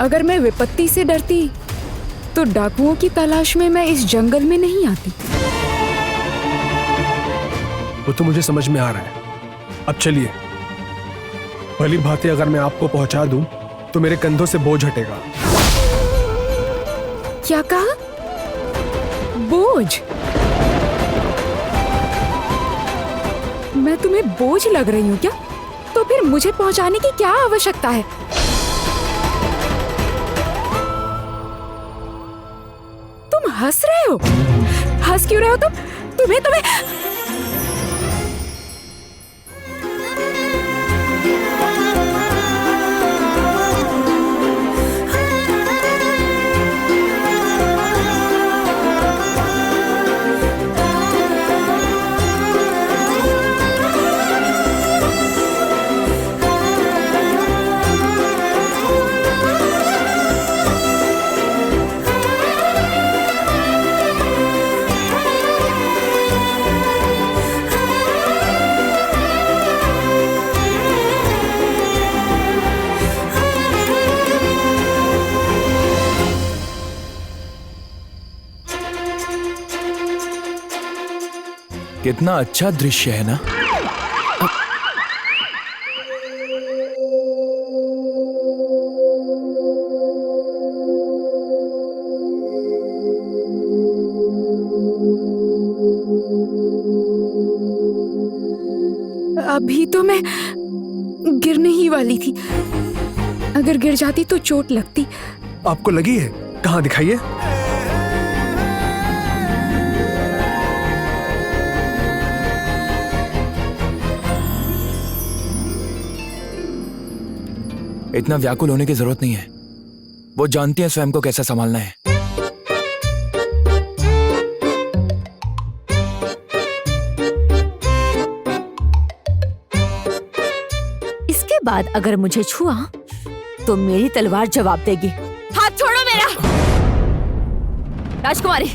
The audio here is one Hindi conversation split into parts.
अगर मैं विपत्ति से डरती तो डाकुओं की तलाश में मैं इस जंगल में नहीं आती। वो तो मुझे समझ में आ रहा है। अब चलिए, भली भांति अगर मैं आपको पहुंचा दूं तो मेरे कंधों से बोझ हटेगा। क्या कहा? बोझ? मैं तुम्हें बोझ लग रही हूँ क्या? तो फिर मुझे पहुंचाने की क्या आवश्यकता है? तुम हंस रहे हो? हंस क्यों रहे हो तुम? तुम्हें कितना अच्छा दृश्य है ना। अभी तो मैं गिरने ही वाली थी। अगर गिर जाती तो चोट लगती। आपको लगी है? कहाँ, दिखाइए। इतना व्याकुल होने की जरूरत नहीं है। वो जानती है स्वयं को कैसे संभालना है। इसके बाद अगर मुझे छुआ तो मेरी तलवार जवाब देगी। हाथ छोड़ो मेरा। राजकुमारी।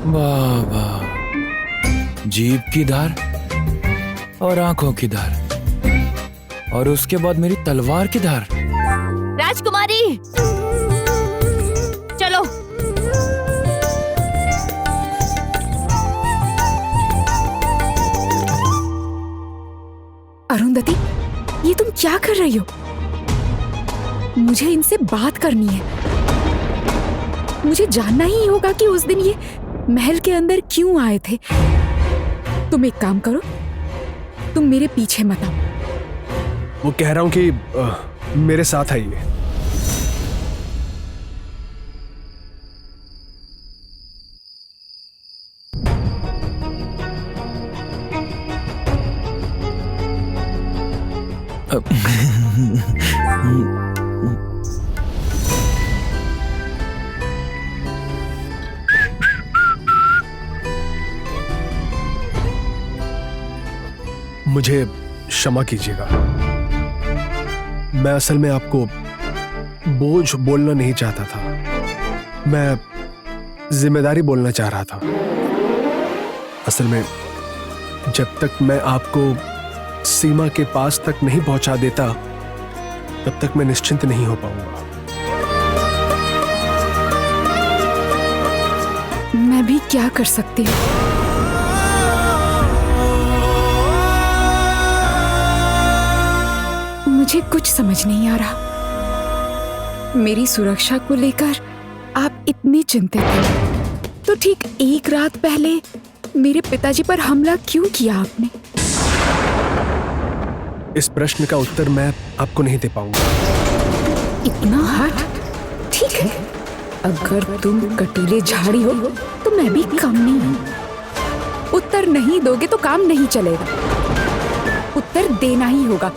वाह वाह, जीभ की धार और आंखों की धार और उसके बाद मेरी तलवार की धार। राजकुमारी चलो। अरुंधति, ये तुम क्या कर रही हो? मुझे इनसे बात करनी है। मुझे जानना ही होगा कि उस दिन ये महल के अंदर क्यों आए थे। तुम एक काम करो, तुम मेरे पीछे मत आओ। वो कह रहा हूं कि मेरे साथ आइए। मुझे क्षमा कीजिएगा। मैं असल में आपको बोझ बोलना नहीं चाहता था। मैं जिम्मेदारी बोलना चाह रहा था। असल में जब तक मैं आपको सीमा के पास तक नहीं पहुंचा देता तब तक मैं निश्चिंत नहीं हो पाऊंगा। मैं भी क्या कर सकती हूँ? मुझे कुछ समझ नहीं आ रहा। मेरी सुरक्षा को लेकर आप इतने चिंतित हैं, तो ठीक एक रात पहले मेरे पिताजी पर हमला क्यों किया आपने? इस प्रश्न का उत्तर मैं आपको नहीं दे पाऊंगा। इतना हट? ठीक है, अगर तुम कटीले झाड़ी हो तो मैं भी कम नहीं हूं। उत्तर नहीं दोगे तो काम नहीं चलेगा। उत्तर देना ही होगा,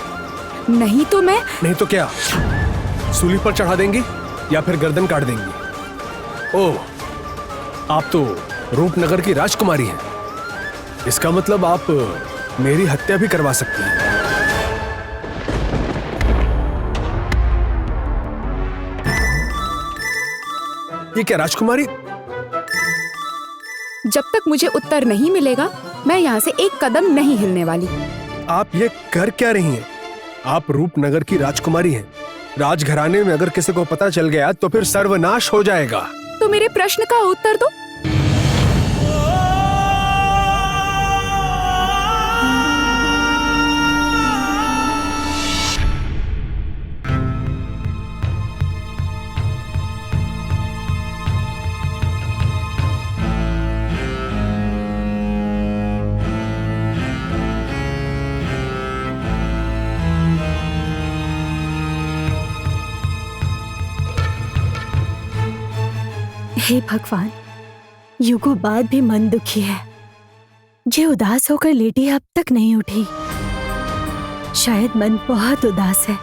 नहीं तो मैं। नहीं तो क्या, सूली पर चढ़ा देंगी या फिर गर्दन काट देंगी? ओह, आप तो रूपनगर की राजकुमारी हैं। इसका मतलब आप मेरी हत्या भी करवा सकती हैं। ये क्या राजकुमारी? जब तक मुझे उत्तर नहीं मिलेगा मैं यहाँ से एक कदम नहीं हिलने वाली। आप ये कर क्या रही हैं? आप रूपनगर की राजकुमारी हैं। राजघराने में अगर किसी को पता चल गया तो फिर सर्वनाश हो जाएगा। तो मेरे प्रश्न का उत्तर दो। हे भगवान, युगों बाद भी मन दुखी है। ये उदास होकर लेटी अब तक नहीं उठी। शायद मन बहुत उदास है,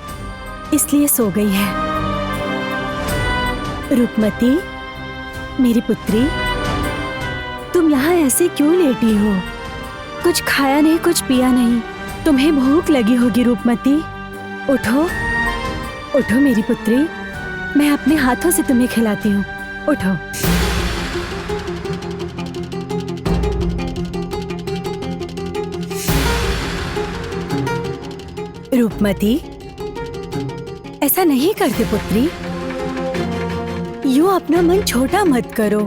इसलिए सो गई है। रूपमती, मेरी पुत्री, तुम यहाँ ऐसे क्यों लेटी हो? कुछ खाया नहीं, कुछ पिया नहीं। तुम्हें भूख लगी होगी रूपमती। उठो, उठो मेरी पुत्री, मैं अपने हाथों से तुम्हें खिलाती हूँ। उठो। रूपमती, ऐसा नहीं करते पुत्री। यूं अपना मन छोटा मत करो।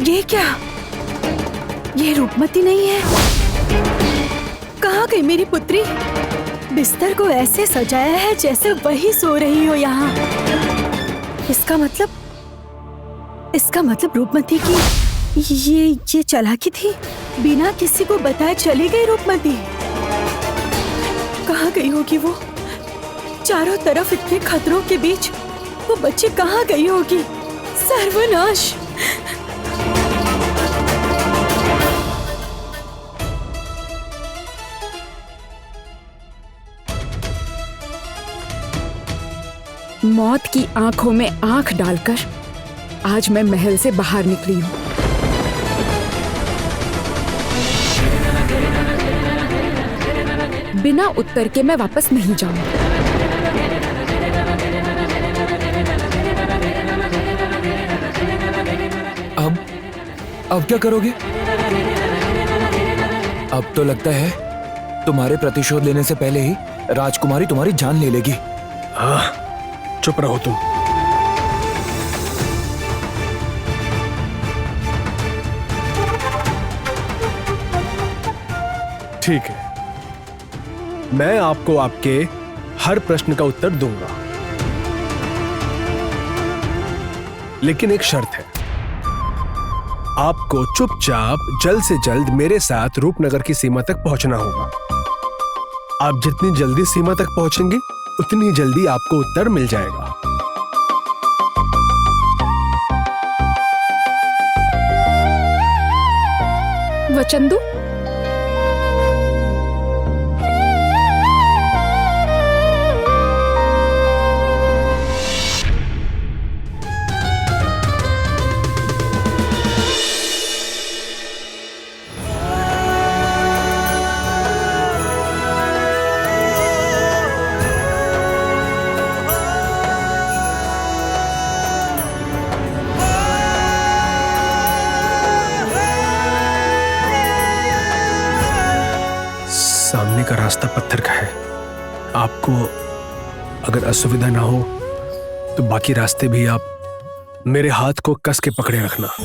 ये क्या? ये रूपमती नहीं है। कहाँ गई मेरी पुत्री? बिस्तर को ऐसे सजाया है जैसे वही सो रही हो यहाँ। इसका मतलब रूपमती की ये चालाकी थी। बिना किसी को बताए चली गई रूपमती। कहाँ गई होगी वो? चारों तरफ इतने खतरों के बीच वो बच्ची कहाँ गई होगी? सर्वनाश! मौत की आंखों में आंख डालकर आज मैं महल से बाहर निकली हूँ। बिना उत्तर के मैं वापस नहीं जाऊंगी। अब क्या करोगे? अब तो लगता है तुम्हारे प्रतिशोध लेने से पहले ही राजकुमारी तुम्हारी जान ले लेगी। हाँ, चुप रहो तुम। ठीक है, मैं आपको आपके हर प्रश्न का उत्तर दूंगा, लेकिन एक शर्त है। आपको चुपचाप जल्द से जल्द मेरे साथ रूपनगर की सीमा तक पहुंचना होगा। आप जितनी जल्दी सीमा तक पहुंचेंगे उतनी जल्दी आपको उत्तर मिल जाएगा। वचन दो। सामने का रास्ता पत्थर का है। आपको अगर असुविधा ना हो तो बाकी रास्ते भी आप मेरे हाथ को कस के पकड़े रखना।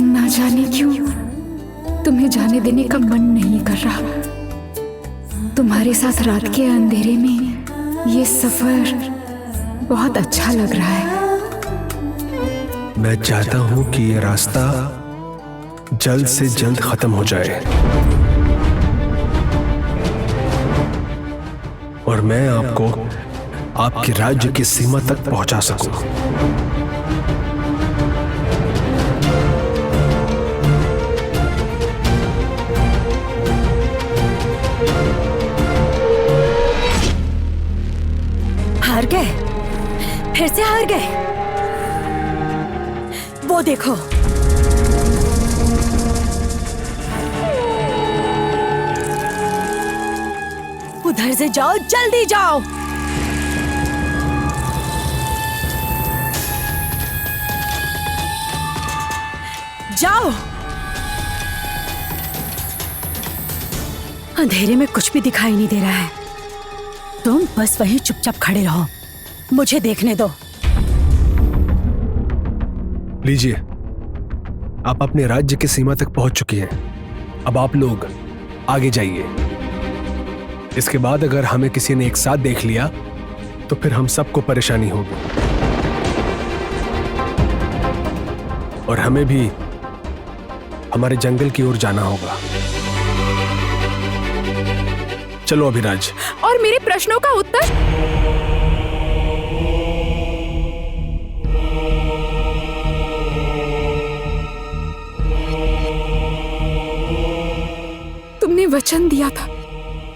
ना जाने क्यों तुम्हें जाने देने का मन नहीं कर रहा। तुम्हारे साथ रात के अंधेरे में ये सफर बहुत अच्छा लग रहा है। मैं चाहता हूं कि ये रास्ता जल्द से जल्द खत्म हो जाए और मैं आपको आपके राज्य की सीमा तक पहुंचा सकूं। हार गए? फिर से हार गए? वो देखो, उधर से जाओ, जल्दी जाओ। जाओ। अंधेरे में कुछ भी दिखाई नहीं दे रहा है। तुम बस वहीं चुपचाप खड़े रहो, मुझे देखने दो। लीजिए, आप अपने राज्य की सीमा तक पहुंच चुकी हैं। अब आप लोग आगे जाइए। इसके बाद अगर हमें किसी ने एक साथ देख लिया तो फिर हम सबको परेशानी होगी और हमें भी हमारे जंगल की ओर जाना होगा। चलो अभिराज। और मेरे प्रश्नों का उत्तर? तुमने वचन दिया था,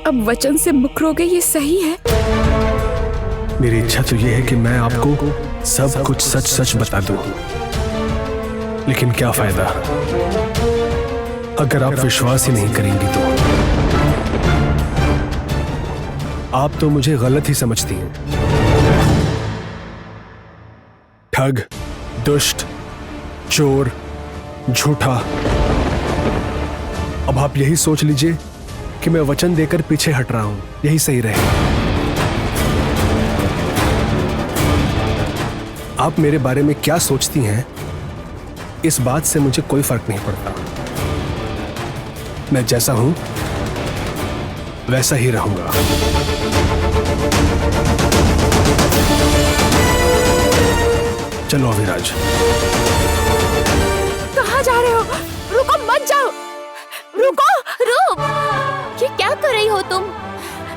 अब वचन से मुकरोगे, ये सही है? मेरी इच्छा तो यह है कि मैं आपको सब कुछ सच सच बता दूं, लेकिन क्या फायदा अगर आप विश्वास ही नहीं करेंगी तो। आप तो मुझे गलत ही समझती हैं। ठग, दुष्ट, चोर, झूठा। अब आप यही सोच लीजिए कि मैं वचन देकर पीछे हट रहा हूं, यही सही रहेगा। आप मेरे बारे में क्या सोचती हैं, इस बात से मुझे कोई फर्क नहीं पड़ता। मैं जैसा हूं वैसा ही रहूंगा। चलो अभिराज। कहाँ जा रहे हो? रुको, मत जाओ। रुको, रुक! ये क्या कर रही हो तुम?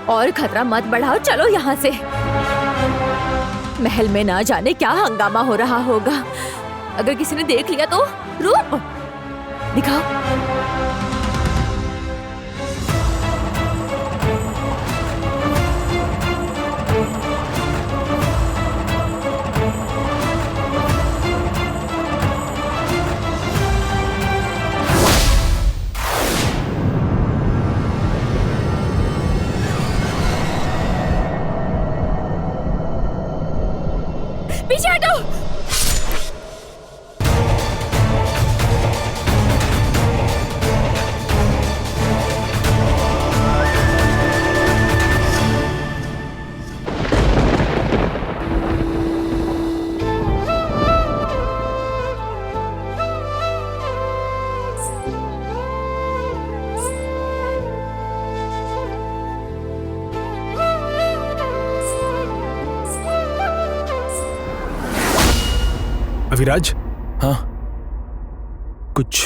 और खतरा मत बढ़ाओ, चलो यहाँ से। महल में ना जाने क्या हंगामा हो रहा होगा। अगर किसी ने देख लिया तो? रुक! दिखाओ। पीछे हटो। अभिराज। हाँ, कुछ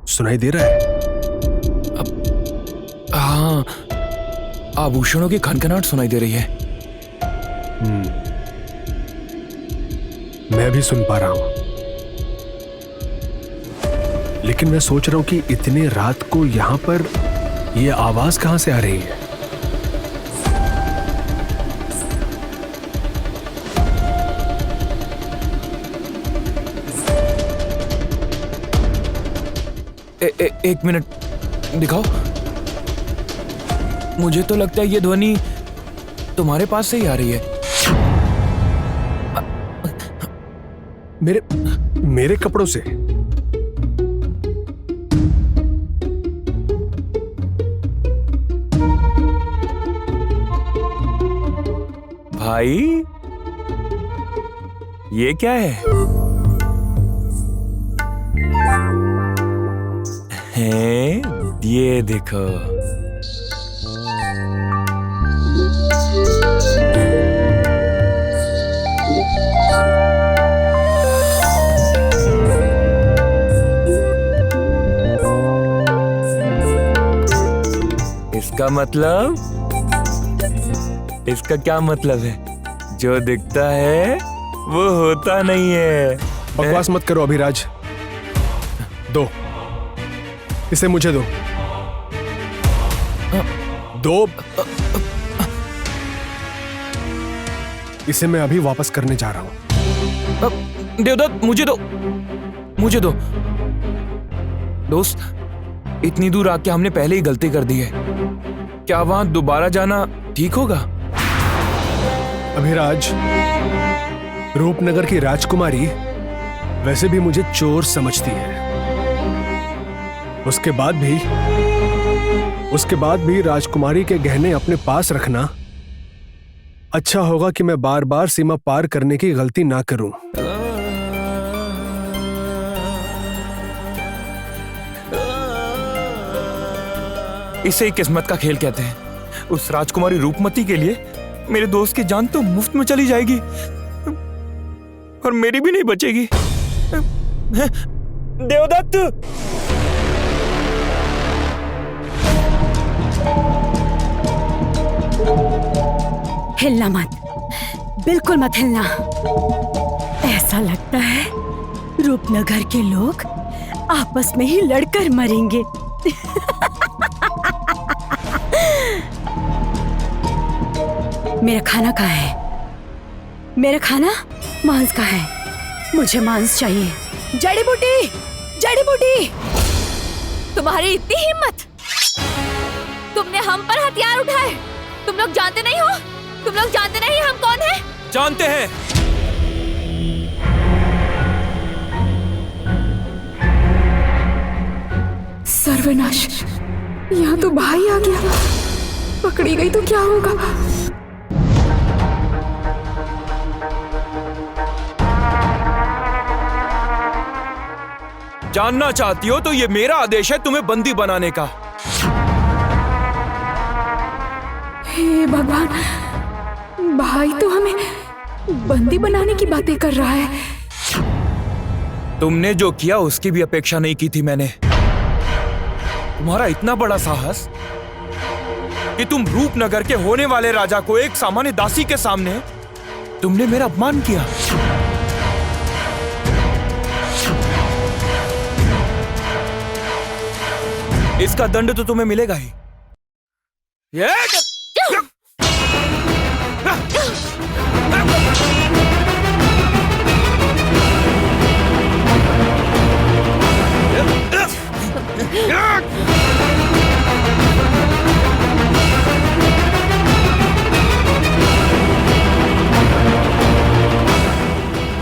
सुनाई दे रहा है? हाँ, आभूषणों की खनखनाहट सुनाई दे रही है। मैं भी सुन पा रहा हूं, लेकिन मैं सोच रहा हूं कि इतने रात को यहां पर ये आवाज कहां से आ रही है? एक मिनट, दिखाओ। मुझे तो लगता है ये ध्वनि तुम्हारे पास से ही आ रही है। मेरे कपड़ों से? भाई, ये क्या है? हैं, ये देखो। इसका मतलब, इसका क्या मतलब है? जो दिखता है वो होता नहीं है। बकवास मत करो अभिराज, दो, इसे मुझे दो। दो, इसे मैं अभी वापस करने जा रहा हूं। देवदत्त, मुझे दो, मुझे दो। दोस्त, इतनी दूर आके हमने पहले ही गलती कर दी है। क्या वहां दोबारा जाना ठीक होगा? अभिराज, रूपनगर की राजकुमारी वैसे भी मुझे चोर समझती है। उसके बाद भी राजकुमारी के गहने अपने पास रखना अच्छा होगा कि मैं बार बार सीमा पार करने की गलती ना करूं। इसे ही किस्मत का खेल कहते हैं। उस राजकुमारी रूपमती के लिए मेरे दोस्त की जान तो मुफ्त में चली जाएगी और मेरी भी नहीं बचेगी। देवदत्त! हिलना मत, बिल्कुल मत हिलना। ऐसा लगता है रूपनगर के लोग आपस में ही लड़कर मरेंगे। मेरा खाना कहाँ है? मेरा खाना मांस का है। मुझे मांस चाहिए। जड़ी बूटी, जड़ी बूटी। तुम्हारी इतनी हिम्मत! तुमने हम पर हथियार उठाए। तुम लोग जानते नहीं हो? तुम लोग जानते नहीं हम कौन हैं? जानते हैं। सर्वनाश, यहाँ तो भाई आ गया। पकड़ी गई तो क्या होगा? जानना चाहती हो तो ये मेरा आदेश है तुम्हें बंदी बनाने का। हे भगवान, भाई तो हमें बंदी बनाने की बातें कर रहा है। तुमने जो किया उसकी भी अपेक्षा नहीं की थी मैंने। तुम्हारा इतना बड़ा साहस कि तुम रूपनगर के होने वाले राजा को एक सामान्य दासी के सामने तुमने मेरा अपमान किया। इसका दंड तो तुम्हें मिलेगा ही।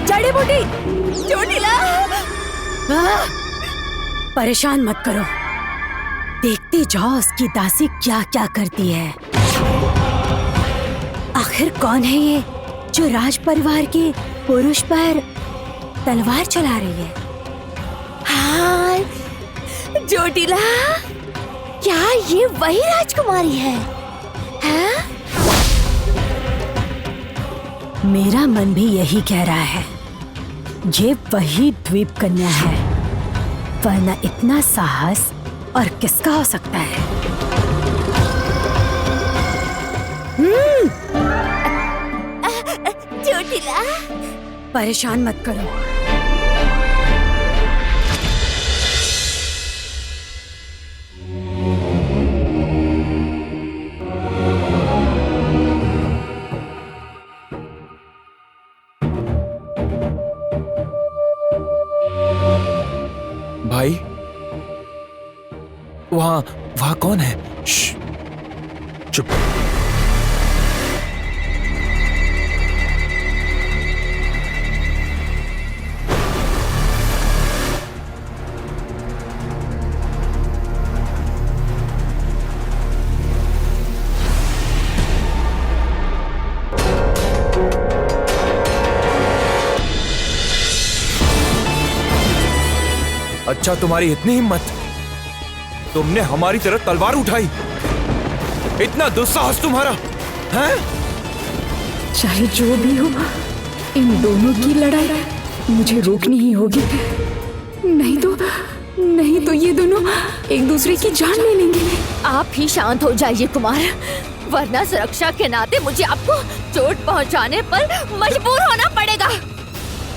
जड़ी बूटी, चोटिला। परेशान मत करो, देखते जाओ उसकी दासी क्या क्या करती है। आखिर कौन है ये जो राज परिवार के पुरुष पर तलवार चला रही है? हाँ, चोटिला, क्या ये वही राजकुमारी है? हाँ? मेरा मन भी यही कह रहा है, ये वही द्वीप कन्या है, वरना इतना साहस और किसका हो सकता है? चोटिला, परेशान मत करो। भाई, वहां कौन है? श्श, चुप। अच्छा, तुम्हारी इतनी हिम्मत तुमने हमारी तरफ तलवार उठाई। इतना दुस्साहस तुम्हारा है? चाहे जो भी हो, इन दोनों की लड़ाई मुझे रोकनी ही होगी। नहीं तो ये दोनों एक दूसरे की जान ले लेंगे। आप ही शांत हो जाइए कुमार, वरना सुरक्षा के नाते मुझे आपको चोट पहुंचाने पर मजबूर होना पड़ेगा।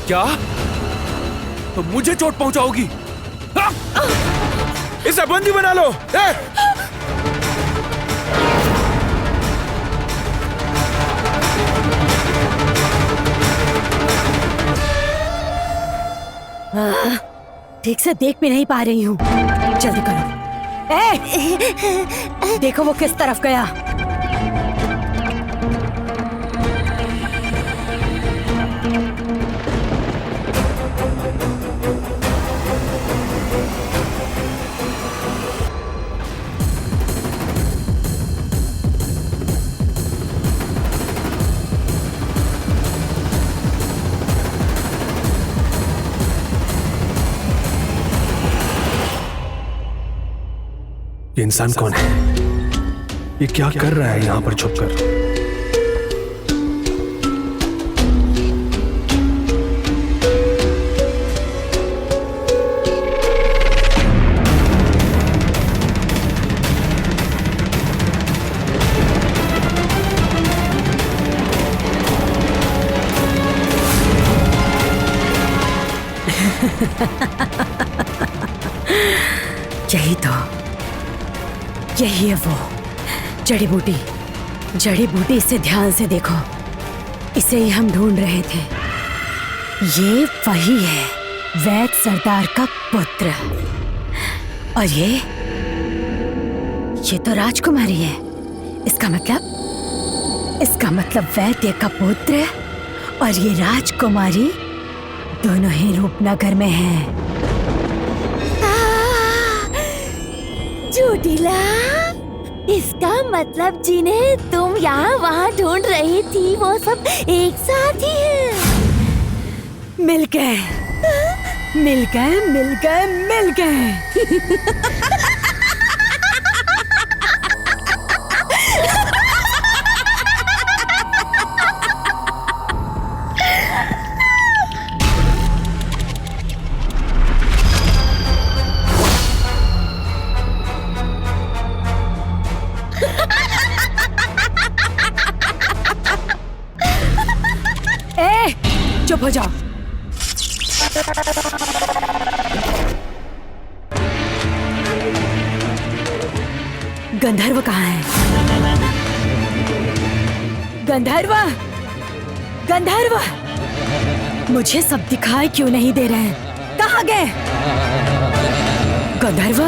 क्या? तो मुझे चोट पहुंचाओगी? इसे बंदी बना लो। ठीक से देख भी नहीं पा रही हूँ। जल्दी करो। देखो वो किस तरफ गया। ये इंसान कौन है? ये क्या कर रहा है यहां पर छुपकर? यही है वो जड़ी बूटी। जड़ी बूटी, इसे ध्यान से देखो। इसे ही हम ढूंढ रहे थे। ये वही है, वैद सरदार का पुत्र। और ये तो राजकुमारी है। इसका मतलब वैद्य का पुत्र और ये राजकुमारी दोनों ही रूपनगर में हैं। चोटिला, इसका मतलब जिन्हें तुम यहाँ वहाँ ढूंढ रही थी वो सब एक साथ ही हैं। मिल गए। चुप हो जाओ। गंधर्व कहाँ है? गंधर्व, मुझे सब दिखाई क्यों नहीं दे रहे हैं? कहाँ गए गंधर्व?